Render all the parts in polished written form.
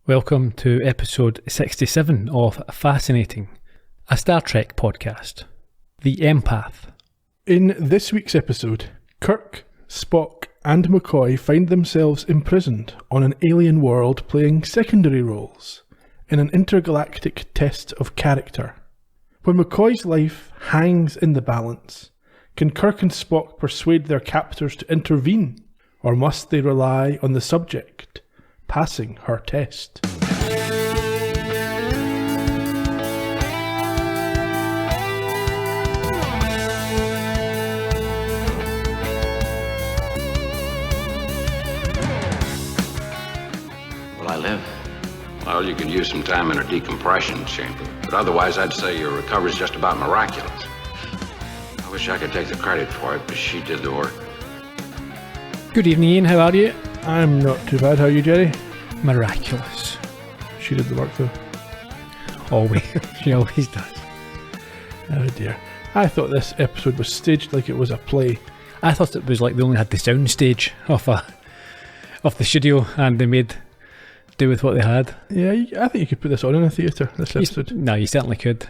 Welcome to episode 67 of Fascinating, a Star Trek podcast, The Empath. In this week's episode, Kirk, Spock and McCoy find themselves imprisoned on an alien world playing secondary roles in an intergalactic test of character. When McCoy's life hangs in the balance, can Kirk and Spock persuade their captors to intervene, or must they rely on the subject passing her test? Will I live? Well, you could use some time in a decompression chamber, but otherwise I'd say your recovery's just about miraculous. I wish I could take the credit for it, but she did the work. Good evening, Ian. How are you? I'm not too bad. How are you, Gerry? Miraculous. She did the work though. Always. She always does. Oh dear. I thought this episode was staged like it was a play. I thought it was like they only had the sound stage of the studio and they made do with what they had. Yeah, I think you could put this on in a theatre, this episode. No, you certainly could.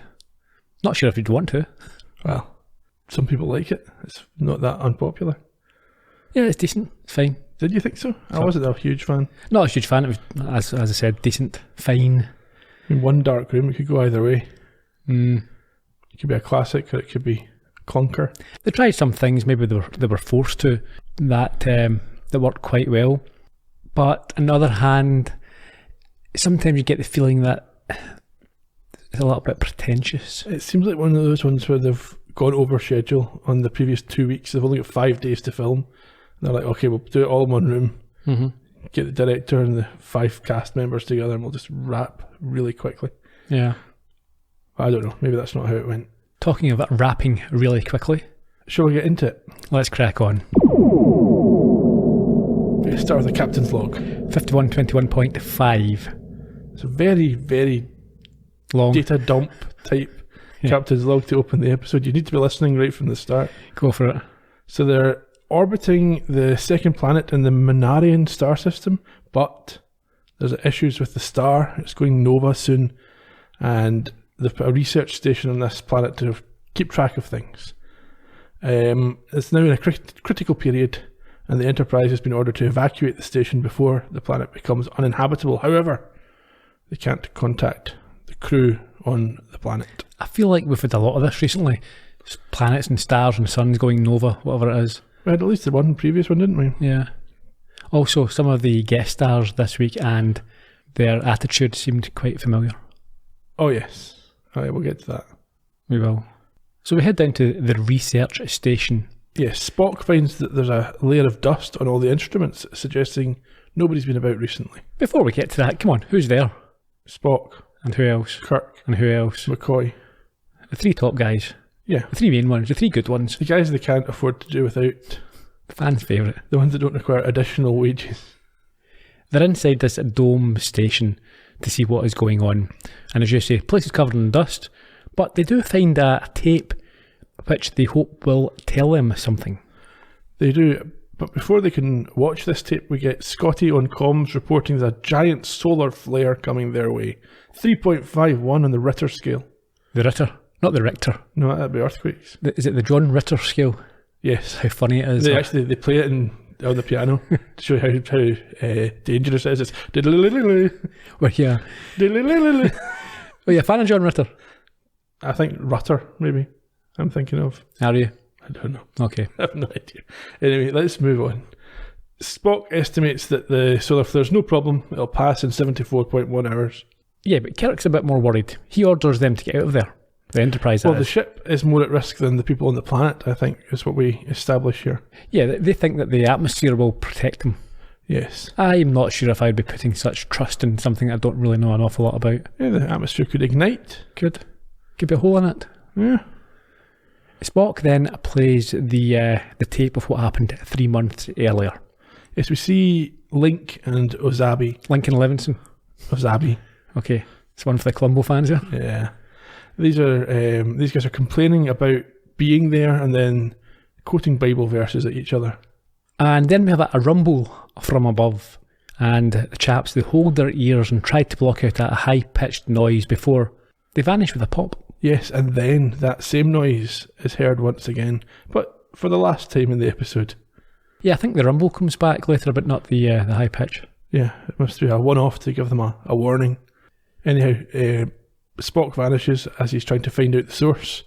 Not sure if you'd want to. Well, some people like it. It's not that unpopular. Yeah, it's decent. It's fine. Did you think so? I wasn't a huge fan. Not a huge fan. It was, as I said, decent. Fine. In one dark room, it could go either way. Mm. It could be a classic or it could be a clunker. They tried some things, maybe they were forced to, that worked quite well. But on the other hand, sometimes you get the feeling that it's a little bit pretentious. It seems like one of those ones where they've gone over schedule on the previous 2 weeks. They've only got 5 days to film. They're like, okay, we'll do it all in one room. Mm-hmm. Get the director and the 5 cast members together and we'll just wrap really quickly. Yeah. I don't know. Maybe that's not how it went. Talking about wrapping really quickly. Shall we get into it? Let's crack on. Okay, start with the captain's log. 5121.5. It's a very, very long data dump type captain's log to open the episode. You need to be listening right from the start. Go for it. So they're orbiting the second planet in the Minarian star system, but there's issues with the star. It's going nova soon, and they've put a research station on this planet to keep track of things. It's now in a critical period, and the Enterprise has been ordered to evacuate the station before the planet becomes uninhabitable. However, they can't contact the crew on the planet. I feel like we've had a lot of this recently. Planets and stars and suns going nova, whatever it is. We had at least the one previous one, didn't we? Yeah. Also, some of the guest stars this week and their attitude seemed quite familiar. Oh yes. Alright, we'll get to that. We will. So we head down to the research station. Yes, Spock finds that there's a layer of dust on all the instruments, suggesting nobody's been about recently. Before we get to that, come on, who's there? Spock. And who else? Kirk. And who else? McCoy. The 3 top guys. Yeah. The 3 main ones, the 3 good ones. The guys they can't afford to do without. The fans' favourite. The ones that don't require additional wages. They're inside this dome station to see what is going on. And as you say, the place is covered in dust, but they do find a tape which they hope will tell them something. They do, but before they can watch this tape, we get Scotty on comms reporting there's a giant solar flare coming their way. 3.51 on the Ritter scale. The Ritter? Not the Richter. No, that'd be earthquakes. Is it the John Ritter scale? Yes. How funny it is. They play it on the piano to show how dangerous it is. It's well, yeah. Are you a fan of John Ritter? I think Rutter, maybe. I'm thinking of. Are you? I don't know. Okay. I have no idea. Anyway, let's move on. Spock estimates that the solar flare's no problem. It'll pass in 74.1 hours. Yeah, but Kirk's a bit more worried. He orders them to get out of there. The Enterprise. Well, the ship is more at risk than the people on the planet, I think, is what we establish here. Yeah, they think that the atmosphere will protect them. Yes. I'm not sure if I'd be putting such trust in something I don't really know an awful lot about. Yeah, the atmosphere could ignite. Could be a hole in it. Yeah. Spock then plays the tape of what happened 3 months earlier. Yes, we see Link and Ozabi. Lincoln Levinson. Ozabi. Okay, it's one for the Columbo fans here. Yeah. These guys are complaining about being there and then quoting Bible verses at each other. And then we have a rumble from above and the chaps, they hold their ears and try to block out that high-pitched noise before they vanish with a pop. Yes, and then that same noise is heard once again, but for the last time in the episode. Yeah, I think the rumble comes back later, but not the high pitch. Yeah, it must be a one-off to give them a warning. Anyhow, Spock vanishes as he's trying to find out the source.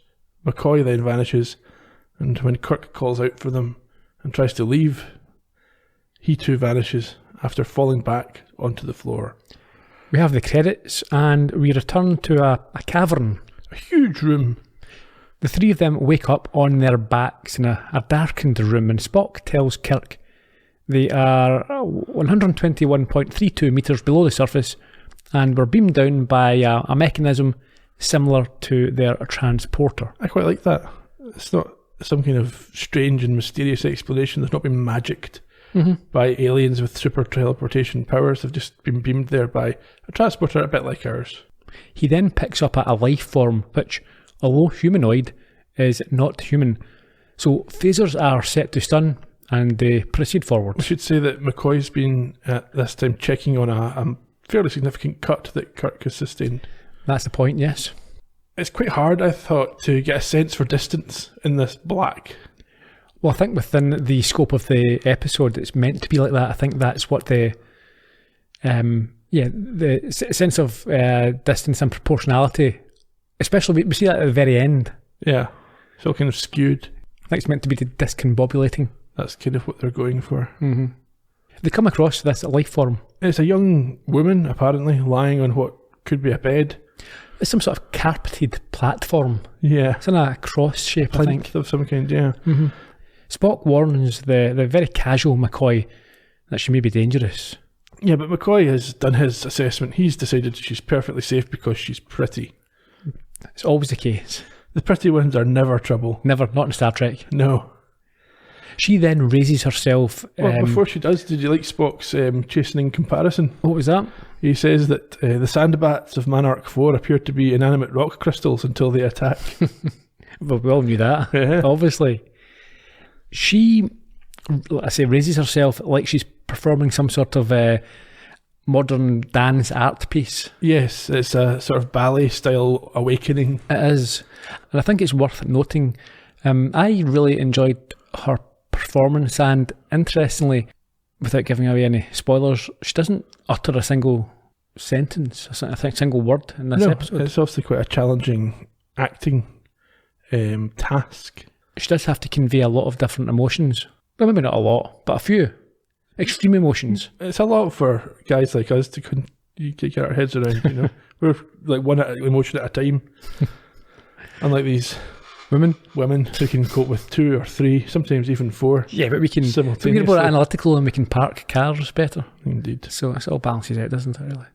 McCoy then vanishes, and when Kirk calls out for them and tries to leave, he too vanishes after falling back onto the floor. We have the credits, and we return to a cavern. A huge room. The three of them wake up on their backs in a darkened room, and Spock tells Kirk they are 121.32 metres below the surface and were beamed down by a mechanism similar to their transporter. I quite like that. It's not some kind of strange and mysterious explanation. They've not been magicked by aliens with super teleportation powers. They've just been beamed there by a transporter a bit like ours. He then picks up a life form which, although humanoid, is not human. So phasers are set to stun and they proceed forward. We should say that McCoy's been at this time checking on a fairly significant cut that Kirk has sustained. That's the point, yes. It's quite hard, I thought, to get a sense for distance in this black. Well, I think within the scope of the episode, it's meant to be like that. I think that's what the sense of distance and proportionality, especially we see that at the very end. Yeah, it's all kind of skewed. I think it's meant to be discombobulating. That's kind of what they're going for. Mm-hmm. They come across this life form. It's a young woman, apparently, lying on what could be a bed. It's some sort of carpeted platform. Yeah. It's in a cross shape, I think. Of some kind, yeah. Mm-hmm. Spock warns the very casual McCoy that she may be dangerous. Yeah, but McCoy has done his assessment. He's decided she's perfectly safe because she's pretty. It's always the case. The pretty ones are never trouble. Never, not in Star Trek. No. She then raises herself. Well, before she does, did you like Spock's chastening comparison? What was that? He says that the sandbats of Monarch 4 appear to be inanimate rock crystals until they attack. Well, we all knew that, obviously. She, I say, raises herself like she's performing some sort of modern dance art piece. Yes, it's a sort of ballet-style awakening. It is. And I think it's worth noting, I really enjoyed her performance, and interestingly, without giving away any spoilers, she doesn't utter a single sentence, I think a single word in this episode. It's obviously quite a challenging acting task. She does have to convey a lot of different emotions. Well, maybe not a lot, but a few. Extreme emotions. It's a lot for guys like us to get our heads around, you know. We're like one emotion at a time. Unlike these women who can cope with 2 or 3, sometimes even 4. Yeah, but we can. We're more analytical and we can park cars better. Indeed. So it all balances out, doesn't it, really?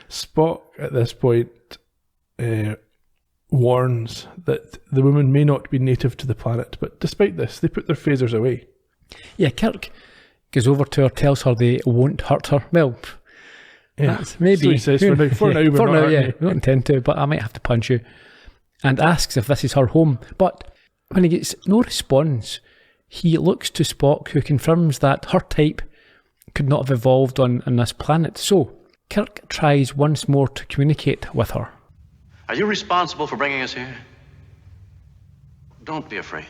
Spock at this point warns that the woman may not be native to the planet, but despite this, they put their phasers away. Yeah, Kirk goes over to her, tells her they won't hurt her. Well, yeah, maybe. So he says, for now, we don't intend to, but I might have to punch you. And asks if this is her home. But when he gets no response, he looks to Spock, who confirms that her type could not have evolved on this planet. So Kirk tries once more to communicate with her. Are you responsible for bringing us here? Don't be afraid.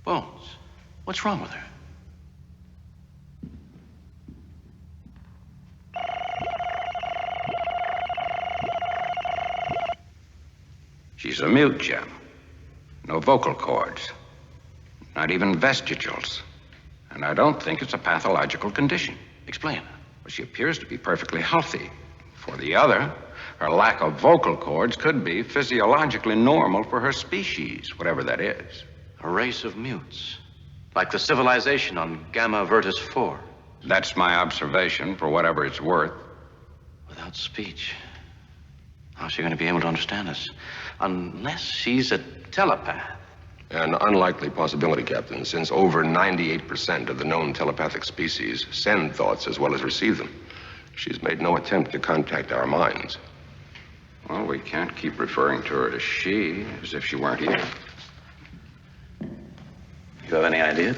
Bones, what's wrong with her? She's a mute, Jim. No vocal cords. Not even vestigals. And I don't think it's a pathological condition. Explain. Well, she appears to be perfectly healthy. For the other, her lack of vocal cords could be physiologically normal for her species, whatever that is. A race of mutes. Like the civilization on Gamma Vertus 4. That's my observation, for whatever it's worth. Without speech, how's she going to be able to understand us? Unless she's a telepath. An unlikely possibility, Captain, since over 98% of the known telepathic species send thoughts as well as receive them. She's made no attempt to contact our minds. Well, we can't keep referring to her as she, as if she weren't here. You have any idea?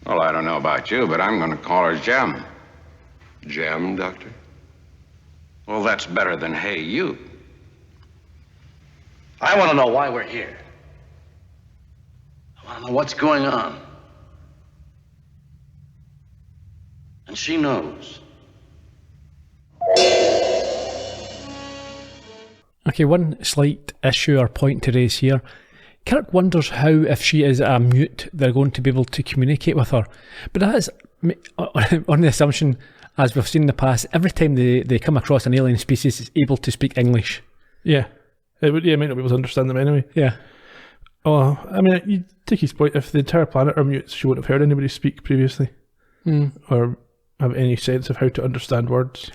Well, I don't know about you, but I'm going to call her Jem. Jem, Doctor? Well, that's better than hey, you. I want to know why we're here. I want to know what's going on. And she knows. Okay, one slight issue or point to raise here. Kirk wonders how, if she is a mute, they're going to be able to communicate with her. But that is on the assumption, as we've seen in the past, every time they come across an alien species, it's able to speak English. Yeah. It would, might not be able to understand them anyway. Yeah. Oh, I mean, you take his point. If the entire planet are mutes, she wouldn't have heard anybody speak previously. Or have any sense of how to understand words.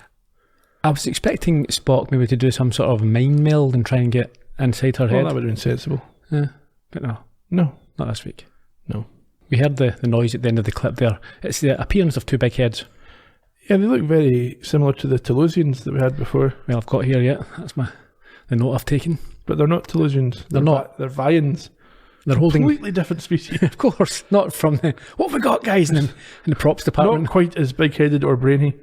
I was expecting Spock maybe to do some sort of mind meld and try and get inside her head. That would have been sensible. Yeah, but no. No. Not this week. No. We heard the noise at the end of the clip there. It's the appearance of two big heads. Yeah, they look very similar to the Telosians that we had before. Well, I've got here yet. That's the note I've taken. But they're not Telosians. They're not. They're Vians. They're holding... Completely different species. Of course, not from the... What have we got, guys, in the props department? Not quite as big-headed or brainy.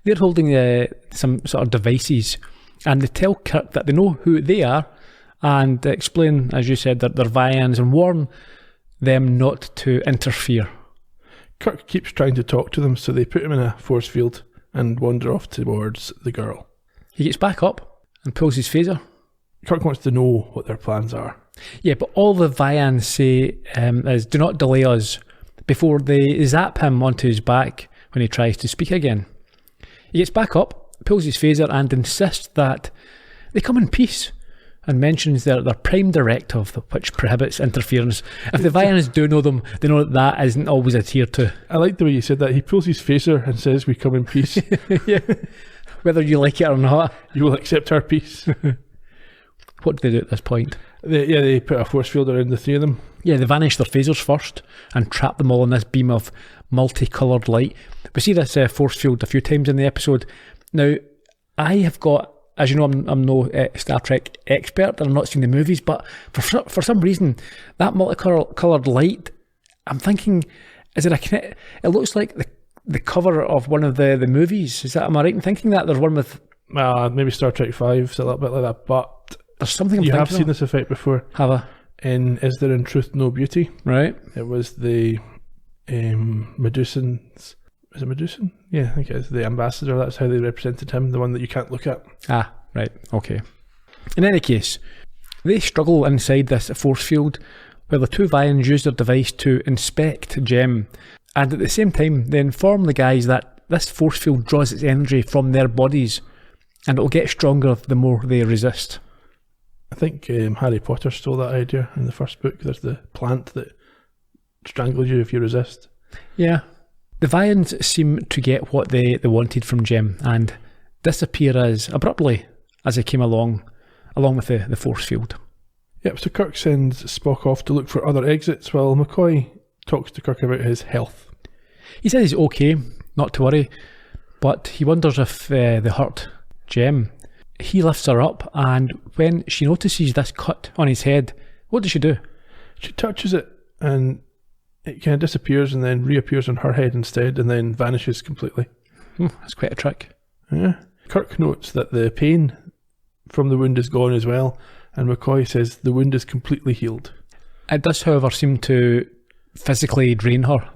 They're holding some sort of devices, and they tell Kirk that they know who they are and explain, as you said, that they're Vians and warn them not to interfere. Kirk keeps trying to talk to them, so they put him in a force field and wander off towards the girl. He gets back up and pulls his phaser. Kirk wants to know what their plans are. Yeah, but all the Vians say is, do not delay us, before they zap him onto his back when he tries to speak again. He gets back up, pulls his phaser and insists that they come in peace, and mentions their prime directive, which prohibits interference. If the Vians do know them, they know that isn't always adhered to. I like the way you said that. He pulls his phaser and says, we come in peace. Yeah. Whether you like it or not. You will accept our peace. What do they do at this point? They put a force field around the three of them. Yeah, they vanish their phasers first and trap them all in this beam of multicoloured light. We see this force field a few times in the episode. Now, I have got, as you know, I'm no Star Trek expert and I've not seen the movies, but for some reason, that multicoloured light, I'm thinking, is it it looks like the cover of one of the movies. Am I right in thinking that? There's one with... maybe Star Trek 5, it's a little bit like that, but... There's something you have seen this effect before. Have I? In Is There in Truth No Beauty? Right. It was the Medusans. Is it Medusan? Yeah, I think it is. The ambassador, that's how they represented him, the one that you can't look at. Ah, right, okay. In any case, they struggle inside this force field where the two Vians use their device to inspect Jem, and at the same time they inform the guys that this force field draws its energy from their bodies and it'll get stronger the more they resist. I think Harry Potter stole that idea in the first book. There's the plant that strangles you if you resist. Yeah. The Vians seem to get what they wanted from Jem and disappear as abruptly as they came along with the force field. Yep, so Kirk sends Spock off to look for other exits while McCoy talks to Kirk about his health. He says he's okay, not to worry, but he wonders if they hurt Jem. He lifts her up, and when she notices this cut on his head, what does she do? She touches it, and it kind of disappears and then reappears on her head instead, and then vanishes completely. That's quite a trick. Yeah. Kirk notes that the pain from the wound is gone as well, and McCoy says the wound is completely healed. It does, however, seem to physically drain her,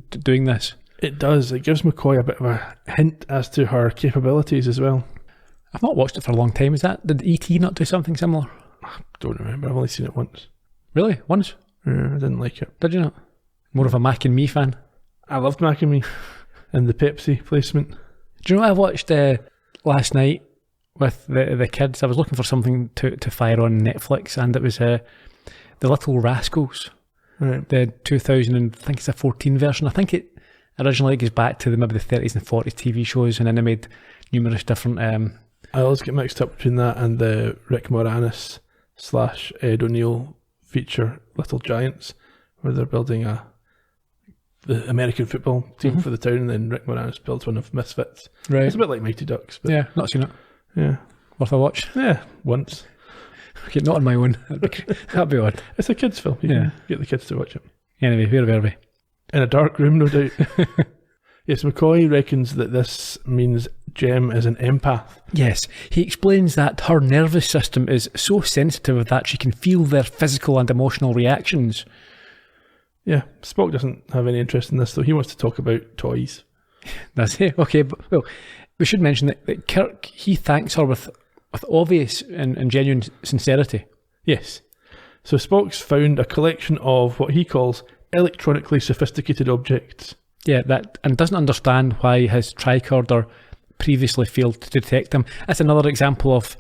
doing this. It does. It gives McCoy a bit of a hint as to her capabilities as well. I've not watched it for a long time. Did E.T. not do something similar? I don't remember. I've only seen it once. Really? Once? Yeah, I didn't like it. Did you not? More of a Mac and Me fan? I loved Mac and Me and the Pepsi placement. Do you know what I watched last night with the kids? I was looking for something to fire on Netflix, and it was The Little Rascals. Right. The 2014 version. I think it originally goes back to maybe the 30s and 40s TV shows, and then they made numerous different... I always get mixed up between that and the Rick Moranis / Ed O'Neill feature, Little Giants, where they're building the American football team for the town, and then Rick Moranis builds one of Misfits. Right. It's a bit like Mighty Ducks. But yeah, not seen it. Yeah. Worth a watch? Yeah, once. Okay, not on my own. That'd be odd. It's a kids' film. You can get the kids to watch it. Anyway, where were we? In a dark room, no doubt. Yes, McCoy reckons that this means Jem is an empath. Yes, he explains that her nervous system is so sensitive that she can feel their physical and emotional reactions. Yeah, Spock doesn't have any interest in this, though. He wants to talk about toys. Does he? Okay, but, well, we should mention that Kirk, he thanks her with obvious and genuine sincerity. Yes. So Spock's found a collection of what he calls electronically sophisticated objects. Yeah, and doesn't understand why his tricorder previously failed to detect them. That's another example of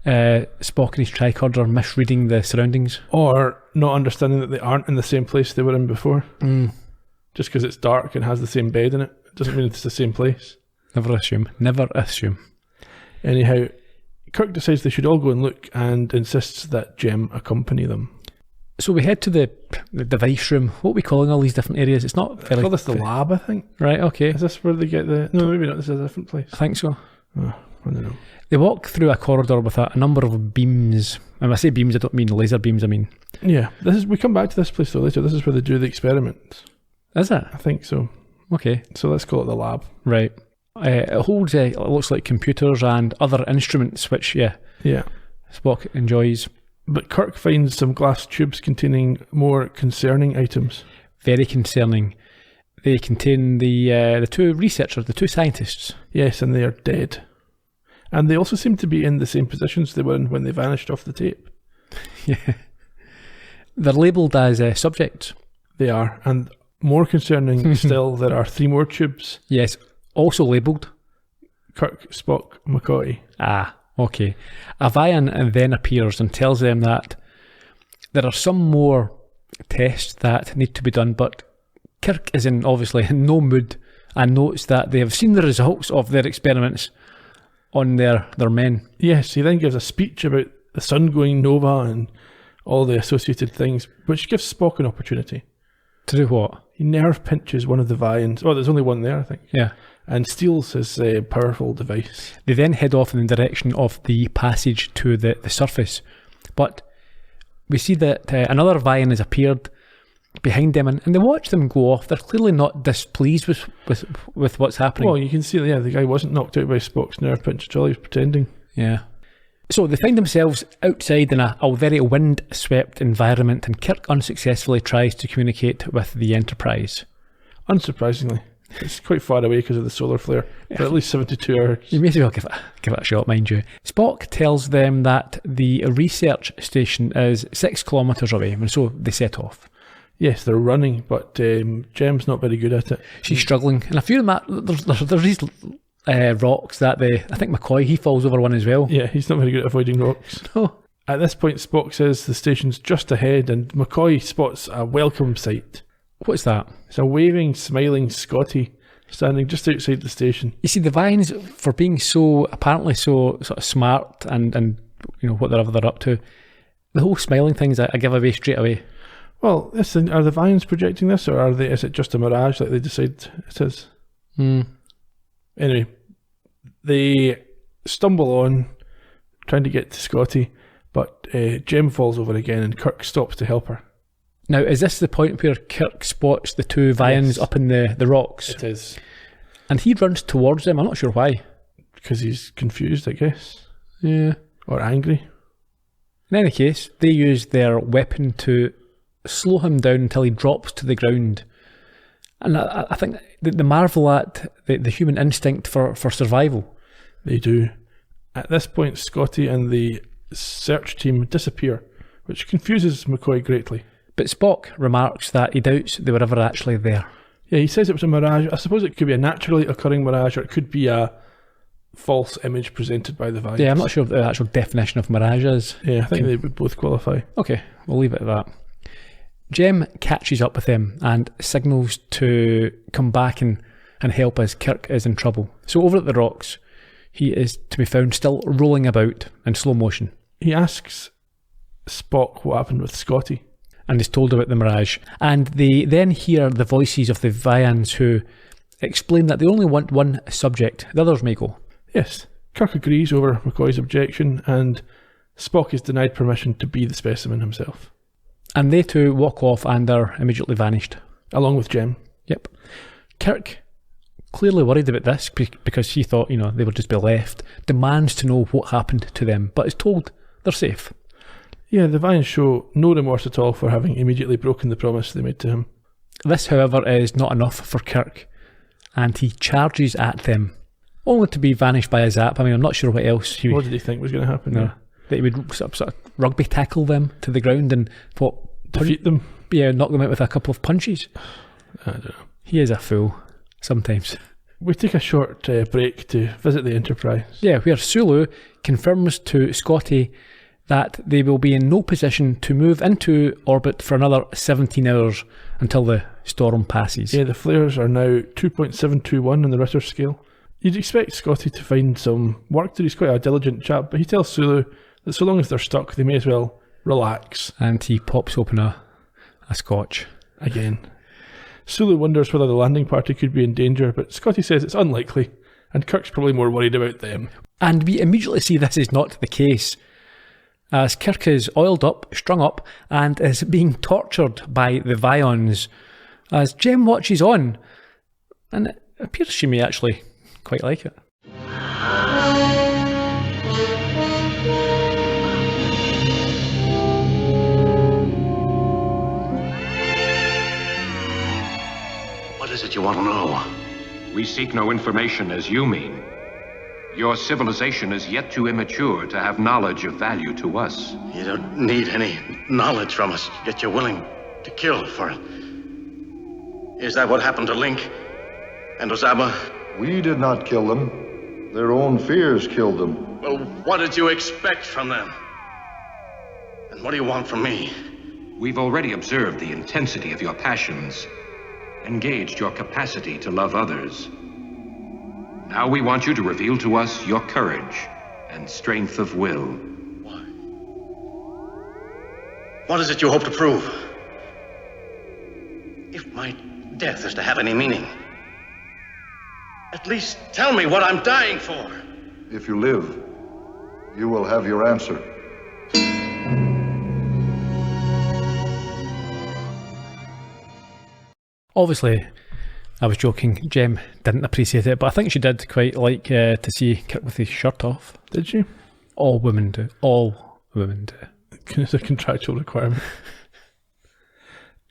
Spock and his tricorder misreading the surroundings. Or not understanding that they aren't in the same place they were in before. Just because it's dark and has the same bed in it, doesn't mean it's the same place. Never assume. Never assume. Anyhow, Kirk decides they should all go and look and insists that Jem accompany them. So we head to the device room. What are we calling all these different areas? It's not very... I call this the lab, I think. Right, okay. Is this where they get the... No, maybe not. This is a different place. I think so. Oh, I don't know. They walk through a corridor with a number of beams. And when I say beams, I don't mean laser beams, I mean... Yeah, we come back to this place though later. This is where they do the experiments. Is it? I think so. Okay. So let's call it the lab. Right. It holds, it looks like computers and other instruments, which, yeah, Spock enjoys. But Kirk finds some glass tubes containing more concerning items. Very concerning. They contain the two researchers, the two scientists. Yes, and they are dead. And they also seem to be in the same positions they were in when they vanished off the tape. Yeah. They're labelled as subjects. They are. And more concerning still, there are 3 more tubes. Yes, also labelled. Kirk, Spock, McCoy. Ah, okay. A Vian then appears and tells them that there are some more tests that need to be done, but Kirk is obviously in no mood and notes that they have seen the results of their experiments on their men. Yes, he then gives a speech about the sun going nova and all the associated things, which gives Spock an opportunity. To do what? He nerve pinches one of the Vians. Oh, there's only one there, I think. Yeah. And steals his powerful device. They then head off in the direction of the passage to the surface. But we see that another Vian has appeared behind them, and they watch them go off. They're clearly not displeased with what's happening. Well, you can see, the guy wasn't knocked out by Spock's nerve pinch at all. He was pretending. Yeah. So they find themselves outside in a very wind-swept environment, and Kirk unsuccessfully tries to communicate with the Enterprise. Unsurprisingly. It's quite far away because of the solar flare for at least 72 hours. You may as well give it a shot, mind you. Spock tells them that the research station is 6 kilometres away, and so they set off. Yes, they're running, but Jem's not very good at it. She's struggling. And a few of them, there's these rocks that I think McCoy, he falls over one as well. Yeah, he's not very good at avoiding rocks. No. At this point, Spock says the station's just ahead, and McCoy spots a welcome sight. What's that? It's a waving, smiling Scotty standing just outside the station. You see, the Vians, for being apparently so sort of smart and whatever they're up to, the whole smiling thing's a giveaway straight away. Well, listen, are the Vians projecting this, or is it just a mirage like they decide it is? Anyway, they stumble on, trying to get to Scotty, but Jem falls over again and Kirk stops to help her. Now, is this the point where Kirk spots the two Vians up in the rocks? It is. And he runs towards them. I'm not sure why. Because he's confused, I guess. Yeah. Or angry. In any case, they use their weapon to slow him down until he drops to the ground. And I think they marvel at the human instinct for survival. They do. At this point, Scotty and the search team disappear, which confuses McCoy greatly. But Spock remarks that he doubts they were ever actually there. Yeah, he says it was a mirage. I suppose it could be a naturally occurring mirage, or it could be a false image presented by the Vians. Yeah, I'm not sure what the actual definition of mirage is. Yeah, I think they would both qualify. Okay, we'll leave it at that. Jem catches up with him and signals to come back and help as Kirk is in trouble. So over at the rocks, he is to be found still rolling about in slow motion. He asks Spock what happened with Scotty. And is told about the mirage. And they then hear the voices of the Vians who explain that they only want one subject. The others may go. Yes. Kirk agrees over McCoy's objection, and Spock is denied permission to be the specimen himself. And they two walk off and are immediately vanished. Along with Jem. Yep. Kirk, clearly worried about this because he thought, they would just be left, demands to know what happened to them, but is told they're safe. Yeah, the Vians show no remorse at all for having immediately broken the promise they made to him. This, however, is not enough for Kirk, and he charges at them, only to be vanished by a zap. I mean, I'm not sure what else he would... What did he think was going to happen? No, that he would sort of rugby tackle them to the ground and defeat them? Yeah, knock them out with a couple of punches. I don't know. He is a fool, sometimes. We take a short break to visit the Enterprise. Yeah, where Sulu confirms to Scotty that they will be in no position to move into orbit for another 17 hours until the storm passes. Yeah, the flares are now 2.721 on the Ritter scale. You'd expect Scotty to find some work to do. He's quite a diligent chap, but he tells Sulu that so long as they're stuck, they may as well relax. And he pops open a scotch. Again. Sulu wonders whether the landing party could be in danger, but Scotty says it's unlikely, and Kirk's probably more worried about them. And we immediately see this is not the case, as Kirk is oiled up, strung up, and is being tortured by the Vians, as Jem watches on, and it appears she may actually quite like it. What is it you want to know? We seek no information as you mean. Your civilization is yet too immature to have knowledge of value to us. You don't need any knowledge from us, yet you're willing to kill for it. Is that what happened to Link and Osama? We did not kill them. Their own fears killed them. Well, what did you expect from them? And what do you want from me? We've already observed the intensity of your passions, engaged your capacity to love others. Now we want you to reveal to us your courage and strength of will. Why? What is it you hope to prove? If my death is to have any meaning, at least tell me what I'm dying for. If you live, you will have your answer. Obviously, I was joking. Jem didn't appreciate it, but I think she did quite like to see Kirk with his shirt off. Did she? All women do. All women do. It's a contractual requirement.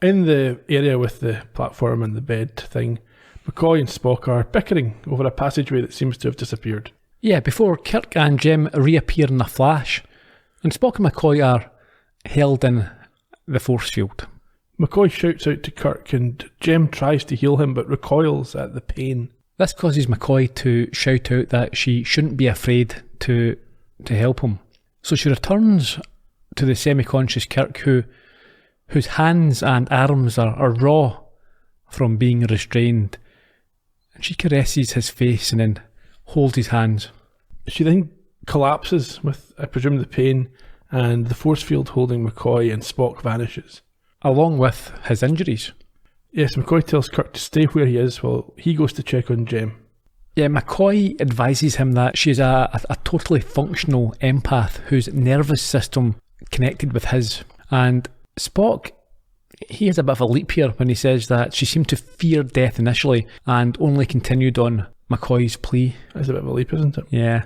In the area with the platform and the bed thing, McCoy and Spock are bickering over a passageway that seems to have disappeared. Yeah, before Kirk and Jem reappear in a flash, and Spock and McCoy are held in the force field. McCoy shouts out to Kirk and Jem tries to heal him but recoils at the pain. This causes McCoy to shout out that she shouldn't be afraid to help him. So she returns to the semi-conscious Kirk whose hands and arms are raw from being restrained. And she caresses his face and then holds his hands. She then collapses with, I presume, the pain, and the force field holding McCoy and Spock vanishes. Along with his injuries. Yes, McCoy tells Kirk to stay where he is while he goes to check on Jem. Yeah, McCoy advises him that she's a totally functional empath whose nervous system connected with his. And Spock, he has a bit of a leap here when he says that she seemed to fear death initially and only continued on McCoy's plea. That's a bit of a leap, isn't it? Yeah.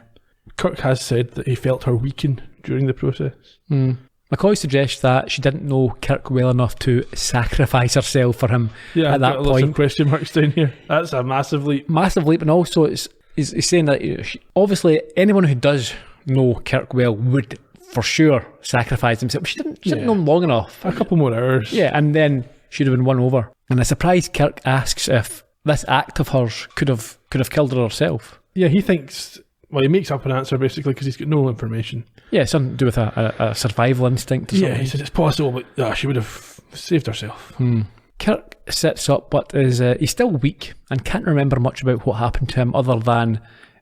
Kirk has said that he felt her weaken during the process. McCoy suggests that she didn't know Kirk well enough to sacrifice herself for him at that lots point. Of question marks down here. That's a massive leap. Massive leap, and also he's saying that obviously anyone who does know Kirk well would for sure sacrifice himself. She didn't know him long enough. A couple more hours. Yeah, and then she'd have been won over. And a surprised Kirk asks if this act of hers could have killed her herself. Yeah, he thinks... Well, he makes up an answer basically because he's got no information. Yeah, something to do with a survival instinct or something. Yeah, he says it's possible, but she would have saved herself. Kirk sits up, but he's still weak and can't remember much about what happened to him other than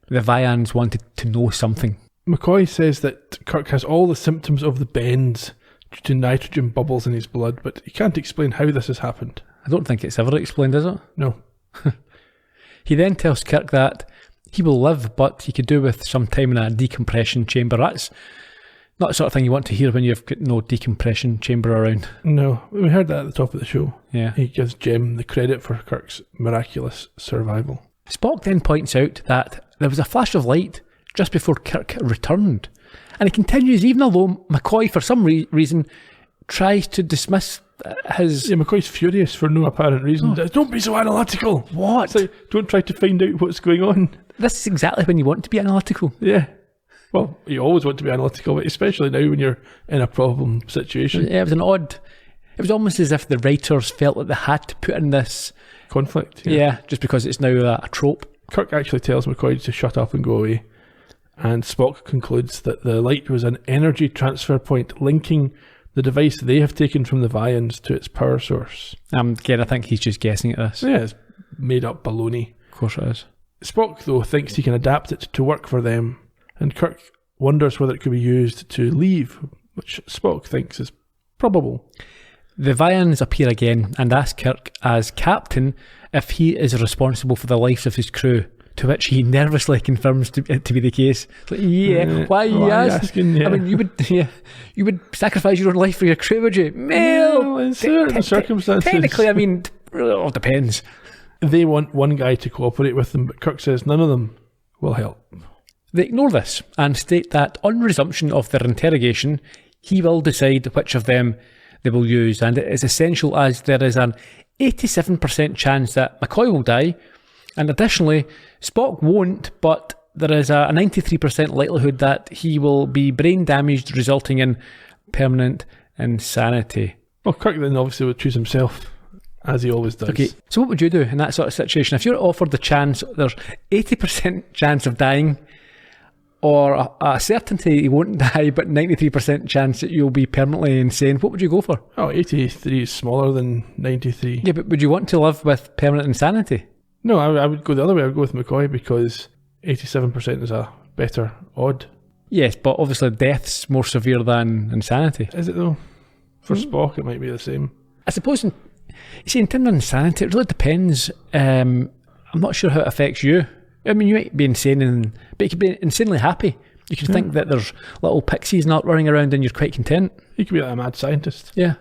the Vians wanted to know something. McCoy says that Kirk has all the symptoms of the bends due to nitrogen bubbles in his blood, but he can't explain how this has happened. I don't think it's ever explained, is it? No. He then tells Kirk that he will live, but he could do with some time in a decompression chamber. That's Not the sort of thing you want to hear when you've got no decompression chamber around. No, we heard that at the top of the show. Yeah. He gives Jem the credit for Kirk's miraculous survival. Spock then points out that there was a flash of light just before Kirk returned. And he continues, even although McCoy, for some reason, tries to dismiss his... Yeah, McCoy's furious for no apparent reason. Oh. Don't be so analytical. What? It's like, don't try to find out what's going on. This is exactly when you want to be analytical. Yeah. Well, you always want to be analytical, but especially now when you're in a problem situation. Yeah, it was an odd... It was almost as if the writers felt that they had to put in this... Conflict. Yeah, just because it's now a trope. Kirk actually tells McCoy to shut up and go away. And Spock concludes that the light was an energy transfer point linking the device they have taken from the Vians to its power source. Again, I think he's just guessing at this. Yeah, it's made up baloney. Of course it is. Spock, though, thinks he can adapt it to work for them, and Kirk wonders whether it could be used to leave, which Spock thinks is probable. The Vians appear again and ask Kirk, as captain, if he is responsible for the lives of his crew, to which he nervously confirms to be the case. It's like, why are you asking? Yeah. I mean, you would sacrifice your own life for your crew, would you? Well, in certain circumstances. Technically, I mean, it all depends. They want one guy to cooperate with them, but Kirk says none of them will help. They ignore this and state that on resumption of their interrogation, he will decide which of them they will use, and it is essential as there is an 87% chance that McCoy will die, and additionally, Spock won't, but there is a 93% likelihood that he will be brain damaged, resulting in permanent insanity. Well, Kirk then obviously would choose himself, as he always does. Okay, so what would you do in that sort of situation? If you're offered the chance, there's 80% chance of dying, or a certainty you won't die, but 93% chance that you'll be permanently insane, what would you go for? Oh, 83 is smaller than 93. Yeah, but would you want to live with permanent insanity? No, I would go the other way. I would go with McCoy because 87% is a better odd. Yes, but obviously death's more severe than insanity. Is it though? For Spock, it might be the same. I suppose, in terms of insanity, it really depends. I'm not sure how it affects you. I mean, you might be insane, but you could be insanely happy. You could think that there's little pixies not running around and you're quite content. He could be like a mad scientist. Yeah.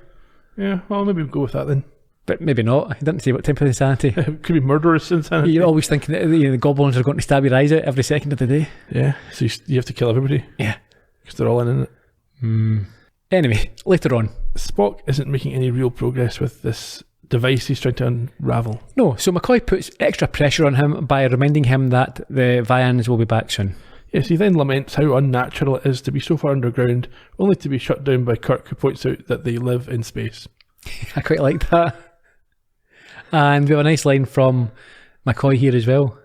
Yeah, well, maybe we'll go with that then. But maybe not. He didn't say what type of insanity. It could be murderous insanity. You're always thinking that the goblins are going to stab your eyes out every second of the day. Yeah, so you have to kill everybody. Yeah. Because they're all in it. Anyway, later on. Spock isn't making any real progress with this device he's trying to unravel. No, so McCoy puts extra pressure on him by reminding him that the Vians will be back soon. Yes, he then laments how unnatural it is to be so far underground, only to be shut down by Kirk, who points out that they live in space. I quite like that. And we have a nice line from McCoy here as well.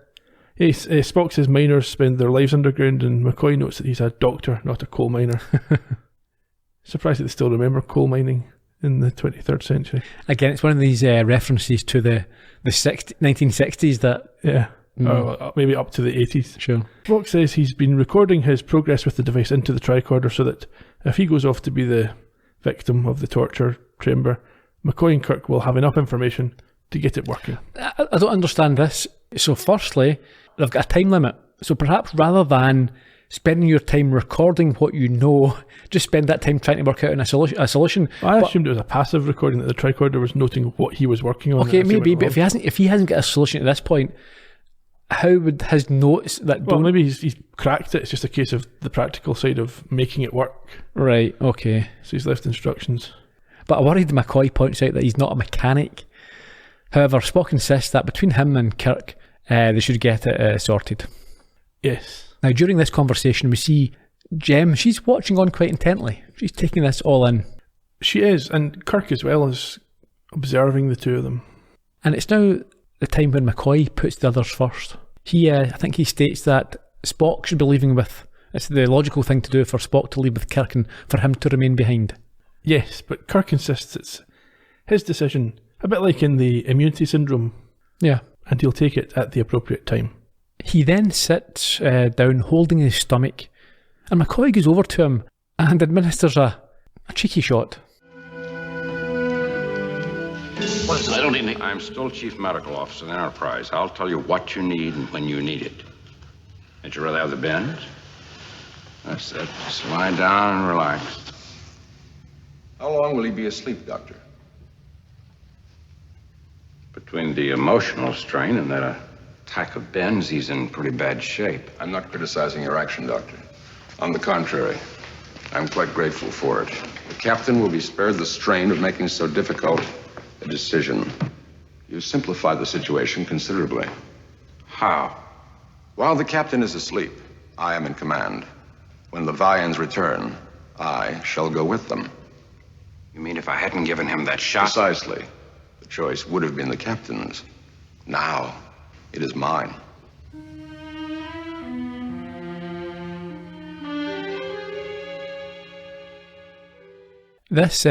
Yes, Spock says miners spend their lives underground, and McCoy notes that he's a doctor, not a coal miner. Surprised that they still remember coal mining in the 23rd century. Again, it's one of these references to the 1960s that... Yeah, or maybe up to the 80s. Sure. Spock says he's been recording his progress with the device into the tricorder so that if he goes off to be the victim of the torture chamber, McCoy and Kirk will have enough information to get it working. I don't understand this. So firstly, they've got a time limit. So perhaps rather than spending your time recording what you know, just spend that time trying to work out a solution. I assumed it was a passive recording, that the tricorder was noting what he was working on. Okay, maybe, but if he hasn't got a solution at this point, how would his notes that well, maybe he's cracked it. It's just a case of the practical side of making it work. Right, okay. So he's left instructions. But I worried McCoy points out that he's not a mechanic. However, Spock insists that between him and Kirk, they should get it sorted. Yes. Now, during this conversation, we see Jem. She's watching on quite intently. She's taking this all in. She is, and Kirk as well is observing the two of them. And it's now the time when McCoy puts the others first. I think he states that Spock should be leaving with... It's the logical thing to do for Spock to leave with Kirk and for him to remain behind. Yes, but Kirk insists it's his decision, a bit like in the immunity syndrome. Yeah. And he'll take it at the appropriate time. He then sits down holding his stomach, and McCoy goes over to him and administers a cheeky shot. What is it? I don't need any... I'm still Chief Medical Officer in the Enterprise. I'll tell you what you need and when you need it. Would you rather have the bends That's it. Just lie down and relax. How long will he be asleep, Doctor? Between the emotional strain and that attack of Ben's, he's in pretty bad shape. I'm not criticizing your action, Doctor. On the contrary, I'm quite grateful for it. The captain will be spared the strain of making so difficult a decision. You simplify the situation considerably. How? While the captain is asleep, I am in command. When the Vians return, I shall go with them. You mean if I hadn't given him that shot? Precisely. The choice would have been the captain's. Now, it is mine. This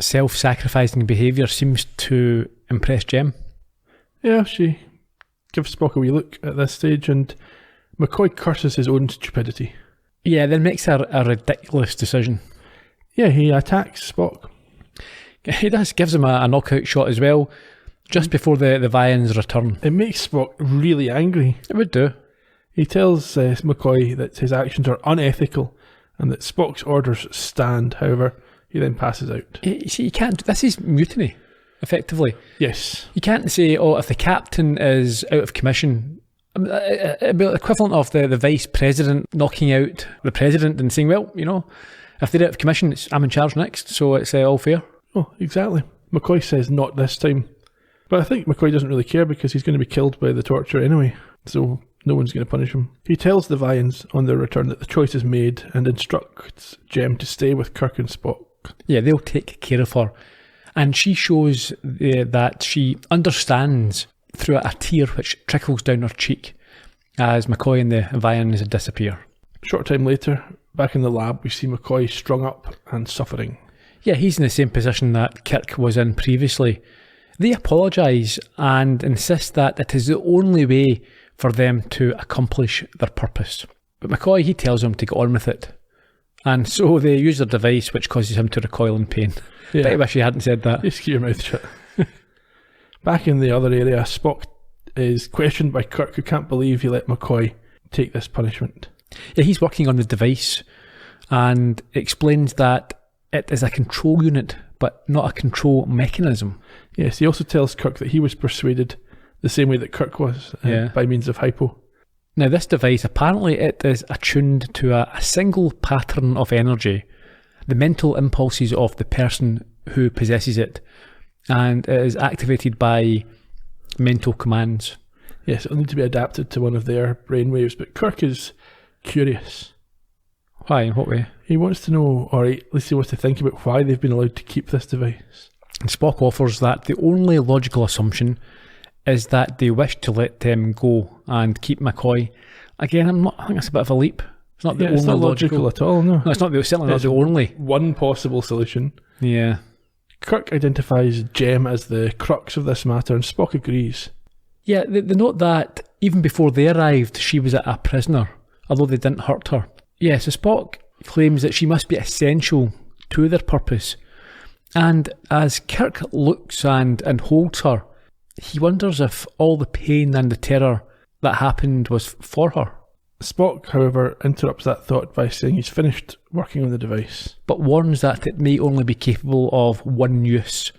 self-sacrificing behaviour seems to impress Jem. Yeah, she gives Spock a wee look at this stage, and McCoy curses his own stupidity. Yeah, then makes a ridiculous decision. Yeah, he attacks Spock. He does, gives him a knockout shot as well, just before the Vians return. It makes Spock really angry. It would do. He tells McCoy that his actions are unethical and that Spock's orders stand. However, he then passes out. You see, you can't. This is mutiny, effectively. Yes. You can't say, oh, if the captain is out of commission, it'd be the equivalent of the vice president knocking out the president and saying, well, you know, if they're out of commission, I'm in charge next, so it's all fair. Oh, exactly. McCoy says not this time. But I think McCoy doesn't really care because he's going to be killed by the torture anyway, so no one's going to punish him. He tells the Vians on their return that the choice is made and instructs Jem to stay with Kirk and Spock. Yeah, they'll take care of her. And she shows that she understands through a tear which trickles down her cheek as McCoy and the Vians disappear. Short time later, back in the lab, we see McCoy strung up and suffering. Yeah, he's in the same position that Kirk was in previously. They apologise and insist that it is the only way for them to accomplish their purpose. But McCoy, he tells them to get on with it. And so they use their device, which causes him to recoil in pain. Yeah. I wish he hadn't said that. Just keep your mouth shut. Back in the other area, Spock is questioned by Kirk, who can't believe he let McCoy take this punishment. Yeah, he's working on the device and explains that it is a control unit, but not a control mechanism. Yes, he also tells Kirk that he was persuaded the same way that Kirk was, by means of hypo. Now, this device, apparently it is attuned to a single pattern of energy, the mental impulses of the person who possesses it, and it is activated by mental commands. Yes, it'll need to be adapted to one of their brainwaves, but Kirk is curious. Why? In what way? He wants to know, or at least he wants to think about why they've been allowed to keep this device. And Spock offers that the only logical assumption is that they wish to let them go and keep McCoy. Again, I think that's a bit of a leap. It's not the only it's not logical at all, no. No, it's not certainly not the only. One possible solution. Yeah. Kirk identifies Jem as the crux of this matter, and Spock agrees. Yeah, they note that even before they arrived, she was a prisoner, although they didn't hurt her. Yeah, so Spock claims that she must be essential to their purpose. And as Kirk looks and holds her, he wonders if all the pain and the terror that happened was for her. Spock, however, interrupts that thought by saying he's finished working on the device, but warns that it may only be capable of one use,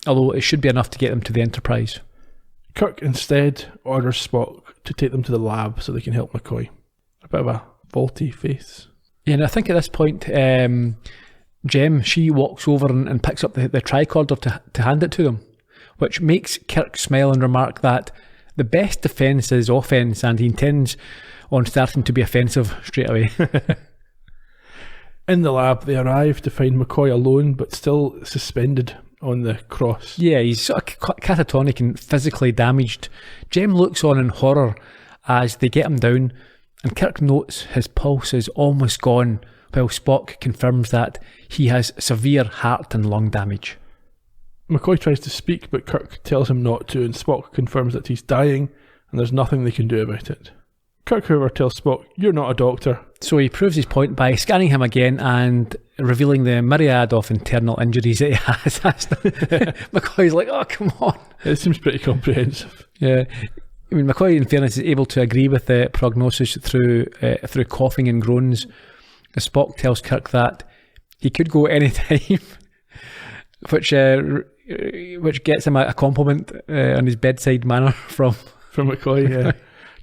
although it should be enough to get them to the Enterprise. Kirk instead orders Spock to take them to the lab so they can help McCoy. A bit of a faulty face. Yeah, and I think at this point, Jem, she walks over and picks up the tricorder to hand it to them, which makes Kirk smile and remark that the best defence is offence, and he intends on starting to be offensive straight away. In the lab, they arrive to find McCoy alone, but still suspended on the cross. Yeah, he's sort of catatonic and physically damaged. Jem looks on in horror as they get him down, and Kirk notes his pulse is almost gone, while Spock confirms that he has severe heart and lung damage. McCoy tries to speak, but Kirk tells him not to, and Spock confirms that he's dying and there's nothing they can do about it. Kirk, however, tells Spock, "You're not a doctor." So he proves his point by scanning him again and revealing the myriad of internal injuries that he has. McCoy's like, oh, come on. It seems pretty comprehensive. Yeah. I mean, McCoy, in fairness, is able to agree with the prognosis through coughing and groans. Spock tells Kirk that he could go any time, which gets him a compliment on his bedside manner from McCoy. Yeah.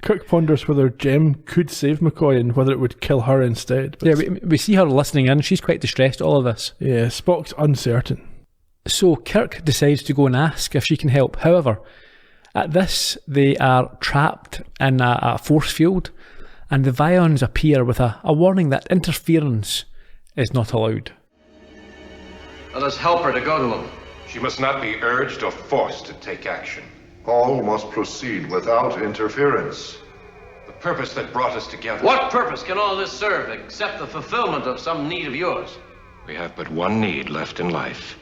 Kirk ponders whether Jem could save McCoy and whether it would kill her instead. But we see her listening in. She's quite distressed, all of this. Yeah, Spock's uncertain. So Kirk decides to go and ask if she can help. However, at this, they are trapped in a force field, and the Vians appear with a warning that interference is not allowed. Let us help her to go to him. She must not be urged or forced to take action. All must proceed without interference. The purpose that brought us together. What purpose can all this serve except the fulfillment of some need of yours? We have but one need left in life,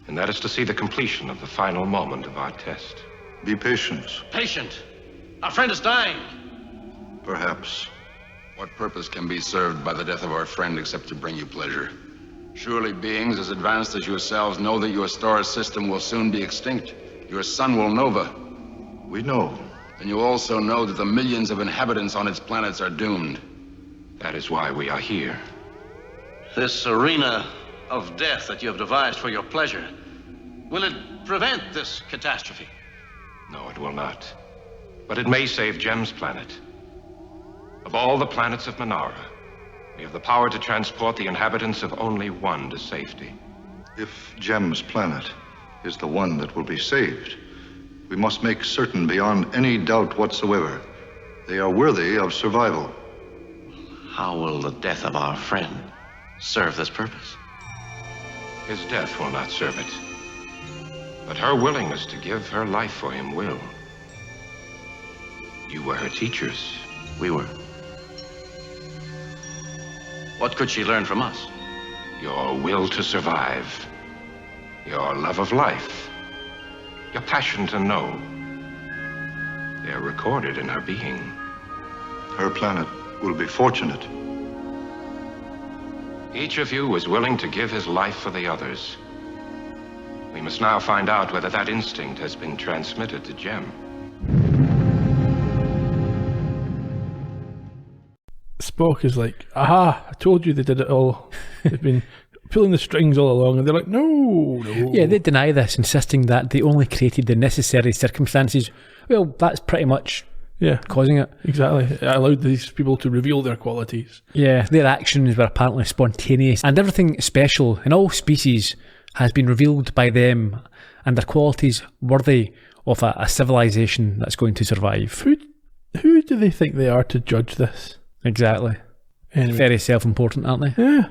and that is to see the completion of the final moment of our test. Be patient. Patient. Our friend is dying. Perhaps. What purpose can be served by the death of our friend except to bring you pleasure? Surely beings as advanced as yourselves know that your star system will soon be extinct. Your sun will nova. We know. And you also know that the millions of inhabitants on its planets are doomed. That is why we are here. This arena of death that you have devised for your pleasure, will it prevent this catastrophe? No, it will not. But it may save Jem's planet. Of all the planets of Manara, we have the power to transport the inhabitants of only one to safety. If Jem's planet is the one that will be saved, we must make certain beyond any doubt whatsoever they are worthy of survival. How will the death of our friend serve this purpose? His death will not serve it. But her willingness to give her life for him will. You were her teachers. We were. What could she learn from us? Your will to survive. Your love of life. Your passion to know. They're recorded in her being. Her planet will be fortunate. Each of you was willing to give his life for the others. We must now find out whether that instinct has been transmitted to Jem. Spock is like, aha, I told you they did it all. They've been pulling the strings all along, and they're like, no. Yeah, they deny this, insisting that they only created the necessary circumstances. Well, that's pretty much causing it. Exactly. It allowed these people to reveal their qualities. Yeah, their actions were apparently spontaneous, and everything special in all species has been revealed by them, and their qualities worthy of a civilization that's going to survive. Who do they think they are to judge this? Exactly. Anyway. Very self-important, aren't they? Yeah.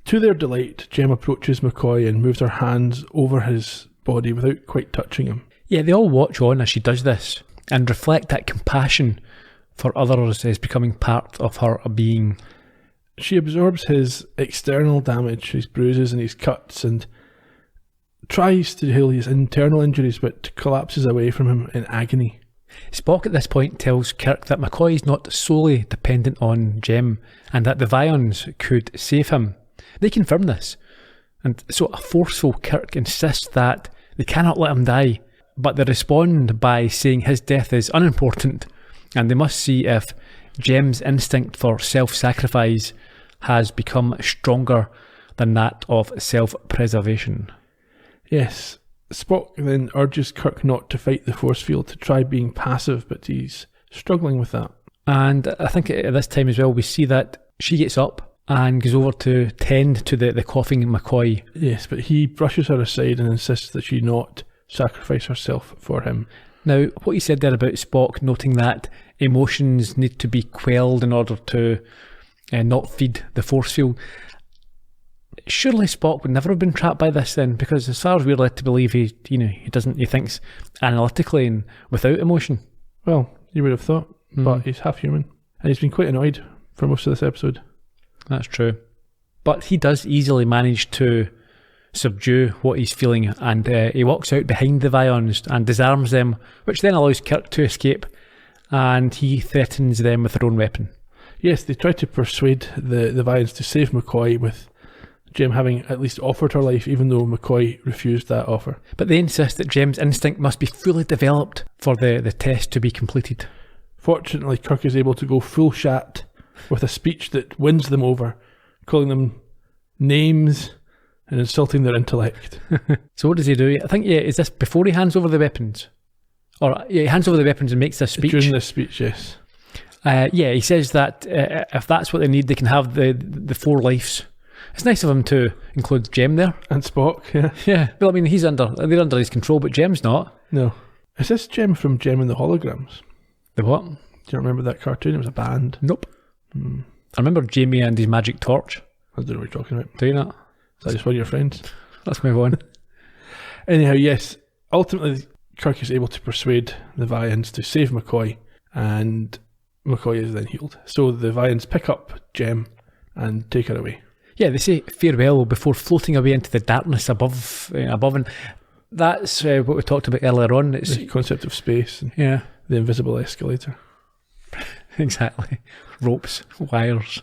To their delight, Jem approaches McCoy and moves her hands over his body without quite touching him. Yeah, they all watch on as she does this and reflect that compassion for others is becoming part of her being. She absorbs his external damage, his bruises and his cuts, and tries to heal his internal injuries, but collapses away from him in agony. Spock at this point tells Kirk that McCoy is not solely dependent on Jem and that the Vians could save him. They confirm this, and so a forceful Kirk insists that they cannot let him die, but they respond by saying his death is unimportant and they must see if Jem's instinct for self-sacrifice has become stronger than that of self-preservation. Yes, Spock then urges Kirk not to fight the force field, to try being passive, but he's struggling with that. And I think at this time as well, we see that she gets up and goes over to tend to the coughing McCoy. Yes, but he brushes her aside and insists that she not sacrifice herself for him. Now, what you said there about Spock noting that emotions need to be quelled in order to not feed the force field, surely Spock would never have been trapped by this then, because as far as we're led to believe, he thinks analytically and without emotion. Well, you would have thought, but he's half human, and he's been quite annoyed for most of this episode. That's true, but he does easily manage to subdue what he's feeling, and he walks out behind the Vians and disarms them, which then allows Kirk to escape, and he threatens them with their own weapon. Yes, they try to persuade the Vians to save McCoy with Jem having at least offered her life, even though McCoy refused that offer. But they insist that Jem's instinct must be fully developed for the test to be completed. Fortunately, Kirk is able to go full shat with a speech that wins them over, calling them names and insulting their intellect. So what does he do? I think, is this before he hands over the weapons? Or, he hands over the weapons and makes this speech. During this speech, yes. He says that if that's what they need, they can have the 4 lives. It's nice of him to include Jem there. And Spock, yeah. Yeah, well, I mean, they're under his control, but Jem's not. No. Is this Jem from Jem and the Holograms? The what? Do you remember that cartoon? It was a band. Nope. I remember Jamie and his magic torch. I don't know what you're talking about. Do you not? Is that just one of your friends? Let's move on. Anyhow, yes. Ultimately, Kirk is able to persuade the Vians to save McCoy, and McCoy is then healed. So the Vians pick up Jem and take her away. Yeah, they say farewell before floating away into the darkness above, and that's what we talked about earlier on. It's The concept of space and yeah, the invisible escalator. exactly. Ropes, wires,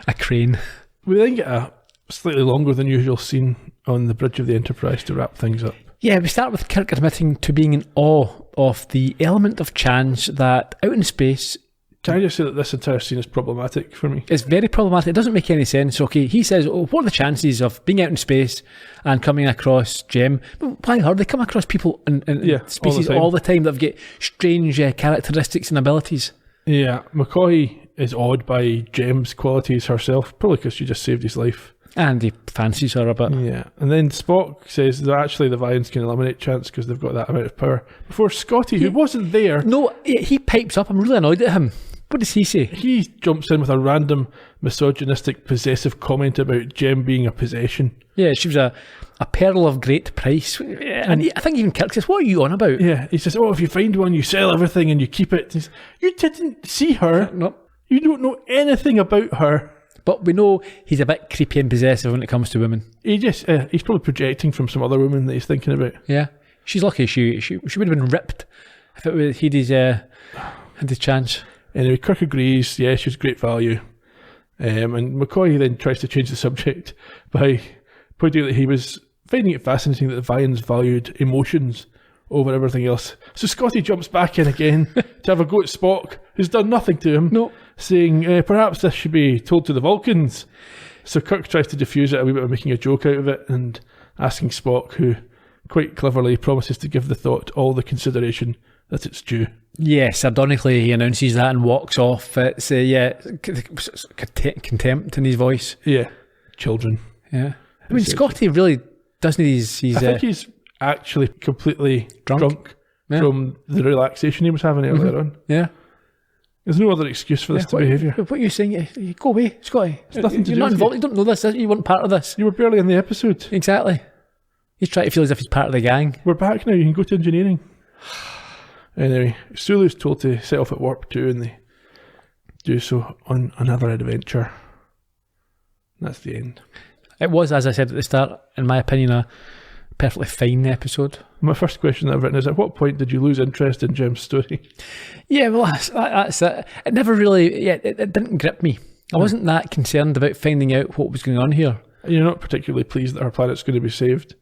a crane. We then get a slightly longer than usual scene on the bridge of the Enterprise to wrap things up. Yeah, we start with Kirk admitting to being in awe of the element of chance that out in space. Can I just say that this entire scene is problematic for me? It's very problematic. It doesn't make any sense. Okay, he says, what are the chances of being out in space and coming across Jem? But why are they come across people in species all the time that have got strange characteristics and abilities? Yeah, McCoy is awed by Jem's qualities herself, probably because she just saved his life. And he fancies her a bit. Yeah, and then Spock says that actually the Vians can eliminate chance because they've got that amount of power. Before Scotty, who wasn't there... No, he pipes up. I'm really annoyed at him. What does he say? He jumps in with a random misogynistic possessive comment about Jem being a possession. Yeah, she was a pearl of great price. And I think even Kirk says, what are you on about? Yeah, he says, if you find one, you sell everything and you keep it. Says, you didn't see her. No. You don't know anything about her. But we know he's a bit creepy and possessive when it comes to women. He's probably projecting from some other woman that he's thinking about. Yeah. She's lucky she would have been ripped if it was he'd had his chance. Anyway, Kirk agrees, yeah, she was great value. And McCoy then tries to change the subject by pointing out that he was finding it fascinating that the Vians valued emotions over everything else. So Scotty jumps back in again to have a go at Spock, who's done nothing to him, saying, perhaps this should be told to the Vulcans. So Kirk tries to diffuse it a wee bit by making a joke out of it and asking Spock, who quite cleverly promises to give the thought all the consideration that it's due. Yes, sardonically he announces that and walks off. It's contempt in his voice. Yeah, children. Yeah, I mean Scotty really doesn't. He's I think he's actually completely drunk from the relaxation he was having earlier on. Yeah, there's no other excuse for this behaviour. What are you saying? You go away, Scotty. It's nothing to You're do not with involved. You don't know this. You weren't part of this. You were barely in the episode. Exactly. He's trying to feel as if he's part of the gang. We're back now. You can go to engineering. Anyway, Sulu's told to set off at Warp 2 and they do so on another adventure. That's the end. It was, as I said at the start, in my opinion, a perfectly fine episode. My first question that I've written is, at what point did you lose interest in Jem's story? Yeah, well, that's it. It never really, it didn't grip me. I wasn't that concerned about finding out what was going on here. You're not particularly pleased that her planet's going to be saved?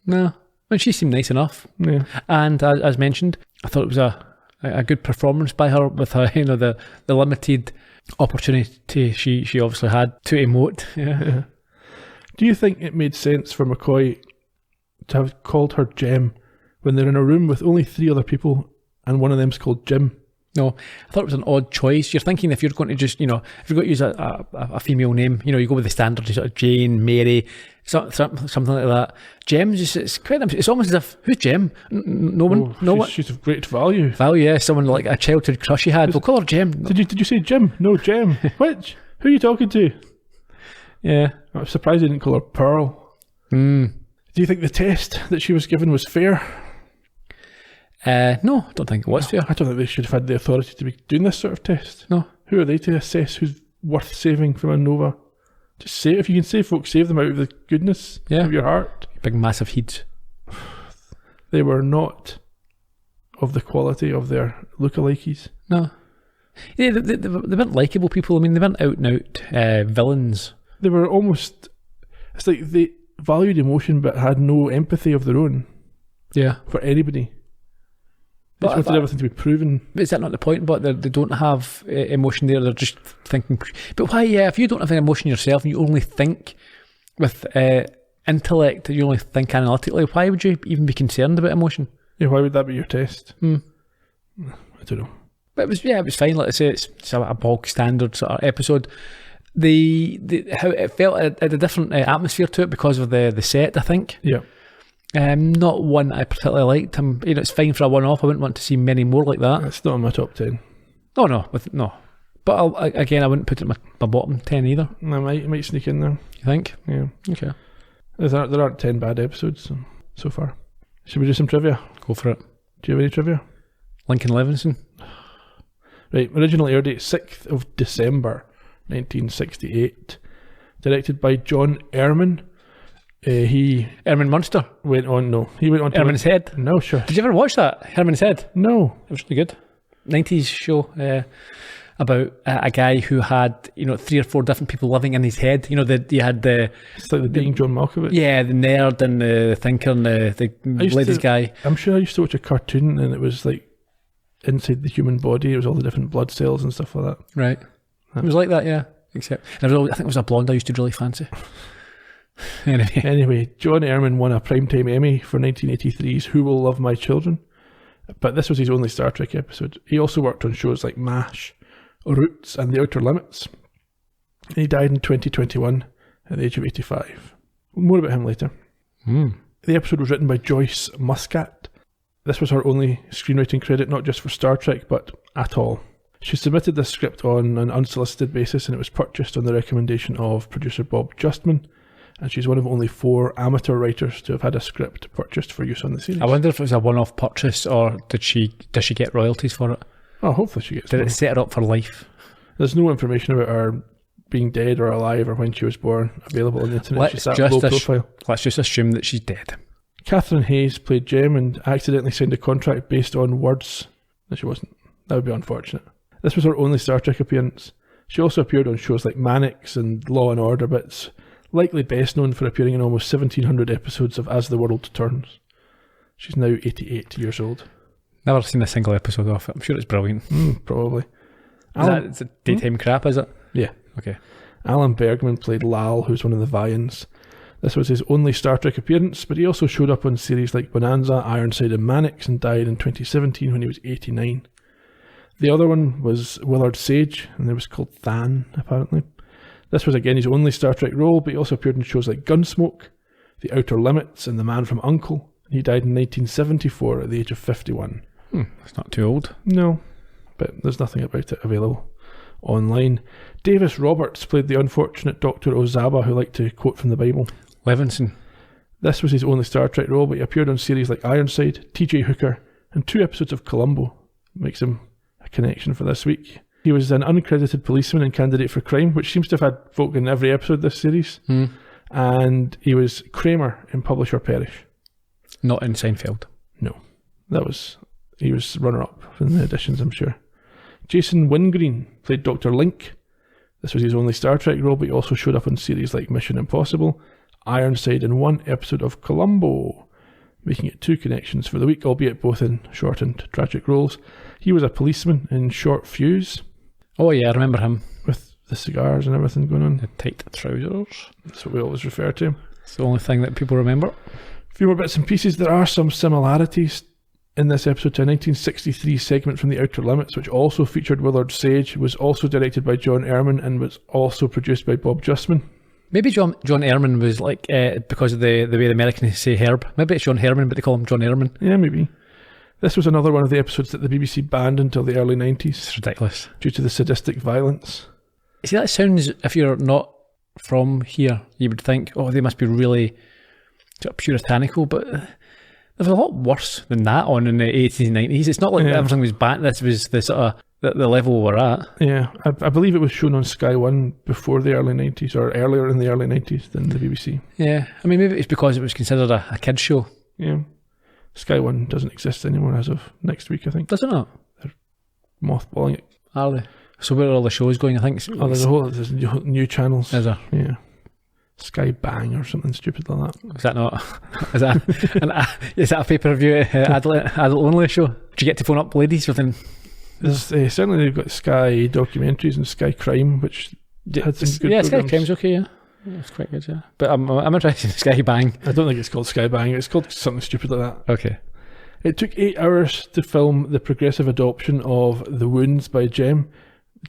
No. I mean, she seemed nice enough. Yeah. And as mentioned, I thought it was a good performance by her with her, the limited opportunity she obviously had to emote. Yeah. Do you think it made sense for McCoy to have called her Jem when they're in a room with only 3 other people and one of them's called Jim? No, I thought it was an odd choice. You're thinking if you're going to just, if you're going to use a female name, you go with the standard sort of Jane, Mary, something like that. Jem's it's almost as if, who's Jem? No one. She's of great value. Value, yeah. Someone like a childhood crush you had. We'll call her Jem. Did you say Jim? No, Jem. Which? Who are you talking to? Yeah. I'm surprised they didn't call her Pearl. Do you think the test that she was given was fair? No, I don't think it was fair. I don't think they should have had the authority to be doing this sort of test. No. Who are they to assess who's worth saving from a nova? Just say, if you can save folks, save them out of the goodness of your heart. Big massive heads. They were not of the quality of their lookalikes. No. Yeah, they weren't likeable people. I mean, they weren't out and out villains. They were almost It's like they valued emotion but had no empathy of their own Yeah. for anybody. They But just wanted everything to be proven. is that not the point? But they don't have emotion there. They're just thinking. But why? Yeah, if you don't have any emotion yourself and you only think with intellect, you only think analytically, why would you even be concerned about emotion? Yeah, why would that be your test? I don't know. But it was fine. Like I say, it's a bog standard sort of episode. How it felt had a different atmosphere to it because of the set, I think. Yeah. Not one I particularly liked. It's fine for a one-off. I wouldn't want to see many more like that. It's not on my top 10. Oh no, no. But I wouldn't put it in my bottom 10 either. I might sneak in there. You think? Yeah. Okay. There aren't 10 bad episodes so far. Should we do some trivia? Go for it. Do you have any trivia? Lincoln Levinson. Right, original air date 6th of December 1968. Directed by John Ehrman. Herman Munster. He went on to Herman's Head. No, sure. Did you ever watch that? Herman's Head. No. It was really good. 90s show about a guy who had 3 or 4 different people living in his head. You had the It's like the being John Malkovich. yeah, the nerd and the thinker and the ladies guy. I'm sure I used to watch a cartoon and it was like inside the human body. It was all the different blood cells and stuff like that. Right. It was like that, yeah. Except I think it was a blonde I used to really fancy. Anyway, John Ehrman won a Primetime Emmy for 1983's Who Will Love My Children, but this was his only Star Trek episode. He also worked on shows like MASH, Roots and The Outer Limits. And he died in 2021 at the age of 85. More about him later. The episode was written by Joyce Muscat. This was her only screenwriting credit, not just for Star Trek, but at all. She submitted this script on an unsolicited basis and it was purchased on the recommendation of producer Bob Justman. And she's one of only 4 amateur writers to have had a script purchased for use on the series. I wonder if it was a one-off purchase or does she get royalties for it? Oh, hopefully she gets Did more. it set her up for life? There's no information about her being dead or alive or when she was born available on the internet. She's that low profile. Let's just assume that she's dead. Catherine Hayes played Jem and accidentally signed a contract based on words. No, she wasn't. That would be unfortunate. This was her only Star Trek appearance. She also appeared on shows like Mannix and Law and Order, but it's likely best known for appearing in almost 1,700 episodes of As the World Turns. She's now 88 years old. Never seen a single episode of it. I'm sure it's brilliant. Probably. It's a daytime crap, is it? Yeah. Okay. Alan Bergman played Lal, who's one of the Vians. This was his only Star Trek appearance, but he also showed up on series like Bonanza, Ironside and Mannix and died in 2017 when he was 89. The other one was Willard Sage, and it was called Than, apparently. This was again his only Star Trek role, but he also appeared in shows like Gunsmoke, The Outer Limits and The Man from U.N.C.L.E. He died in 1974 at the age of 51. That's not too old. No, but there's nothing about it available online. Davis Roberts played the unfortunate Dr. Ozaba who liked to quote from the Bible. Levinson. This was his only Star Trek role, but he appeared on series like Ironside, T.J. Hooker, and 2 episodes of Columbo. Makes him a connection for this week. He was an uncredited policeman and candidate for crime, which seems to have had folk in every episode of this series. And he was Kramer in Publish or Perish. Not in Seinfeld. No. He was runner-up in the editions, I'm sure. Jason Wingreen played Dr. Link. This was his only Star Trek role, but he also showed up on series like Mission Impossible, Ironside, and 1 episode of Columbo, making it 2 connections for the week, albeit both in short and tragic roles. He was a policeman in Short Fuse. Oh yeah, I remember him. With the cigars and everything going on. The tight trousers. That's what we always refer to him. It's the only thing that people remember. A few more bits and pieces. There are some similarities in this episode to a 1963 segment from The Outer Limits, which also featured Willard Sage, was also directed by John Ehrman, and was also produced by Bob Justman. Maybe John Ehrman was like, because of the way the Americans say Herb. Maybe it's John Herman, but they call him John Ehrman. Yeah, maybe. This was another one of the episodes that the BBC banned until the early 90s. It's ridiculous. Due to the sadistic violence. See, that sounds, if you're not from here, you would think, oh, they must be really sort of puritanical, but there was a lot worse than that on in the 80s and 90s. It's not like everything was bad. This was the sort of the level we're at. Yeah, I believe it was shown on Sky One before the early 90s, or earlier in the early 90s than the BBC. Yeah, I mean, maybe it's because it was considered a kid's show. Yeah. Sky One doesn't exist anymore as of next week, I think. Does it not? They're mothballing it. Are they? So where are all the shows going, I think? There's new channels. Is there? Yeah. Sky Bang or something stupid like that. Is that not? Is that a pay-per-view adult only show? Do you get to phone up ladies within? There's certainly they've got Sky documentaries and Sky Crime, which had some good Sky programs. Crime's okay. Yeah, it's quite good. Yeah, but I'm interested in Sky Bang. I don't think it's called Sky Bang. It's called something stupid like that. Okay. It took 8 hours to film the progressive adoption of The Wounds by Jem,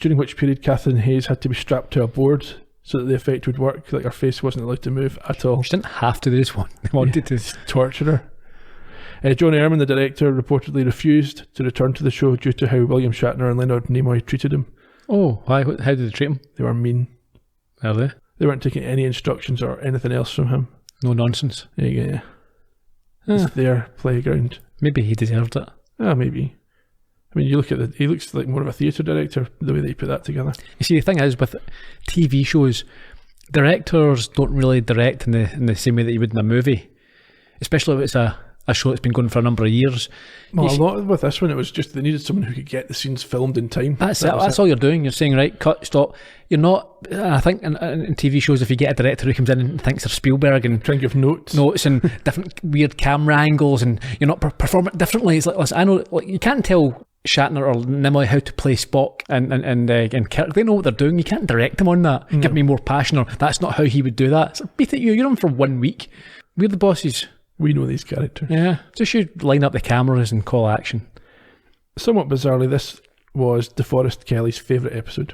during which period Catherine Hayes had to be strapped to a board so that the effect would work. Like her face wasn't allowed to move at all. She didn't have to do this one. They wanted to torture her. John Ehrman, the director, reportedly refused to return to the show due to how William Shatner and Leonard Nimoy treated him. Oh, why? How did they treat him? They were mean. Are they? They weren't taking any instructions or anything else from him. No nonsense. Yeah. It's their playground. Maybe he deserved it. Maybe. I mean, you look at he looks like more of a theatre director, the way that he put that together. You see, the thing is, with TV shows, directors don't really direct in the same way that you would in a movie. Especially if it's a show that's been going for a number of years. Well, a lot with this one, it was just they needed someone who could get the scenes filmed in time. That's all you're doing. You're saying, right, cut, stop. You're not, I think in TV shows, if you get a director who comes in and thinks they're Spielberg and trying to give notes and different weird camera angles, and you're not performing it differently. It's like, listen, I know, like, you can't tell Shatner or Nimoy how to play Spock and Kirk. They know what they're doing. You can't direct them on that. Give me more passion, or that's not how he would do that. It's like, beat it, you're on for 1 week. We're the bosses. We know these characters. Yeah, just you line up the cameras and call action. Somewhat bizarrely, this was DeForest Kelly's favourite episode.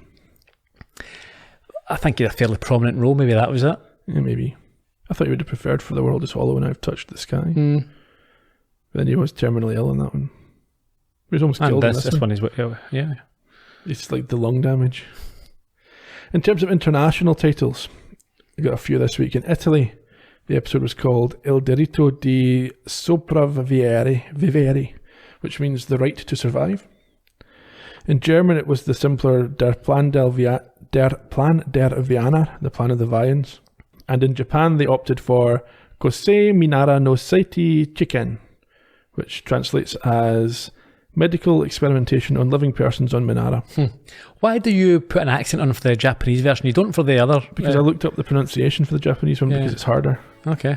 I think he had a fairly prominent role. Maybe that was it. Yeah, maybe. I thought you would have preferred For the World is Hollow and I've Touched the Sky. But then he was terminally ill in that one. He was almost killed in this one. Yeah. It's like the lung damage. In terms of international titles, we got a few this week. In Italy, the episode was called Il diritto di sopravvivere, which means the right to survive. In German, it was the simpler Der Plan der Vianer, the plan of the Vians. And in Japan, they opted for Kosei Minara no Seiti Chiken, which translates as medical experimentation on living persons on Minara. Why do you put an accent on for the Japanese version? You don't for the other? Because I looked up the pronunciation for the Japanese one because it's harder. Okay.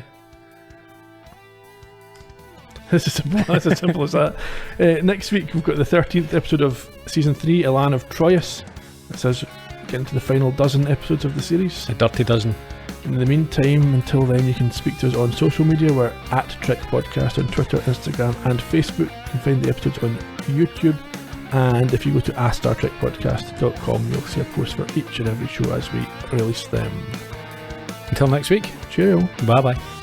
It's as simple as that. Next week, we've got the 13th episode of Season 3, Elan of Troyes. It says getting to the final dozen episodes of the series. A dirty dozen. In the meantime, until then, you can speak to us on social media. We're at Trek Podcast on Twitter, Instagram and Facebook. You can find the episodes on YouTube. And if you go to astartrekpodcast.com, you'll see a post for each and every show as we release them. Until next week. Cheerio. Bye-bye.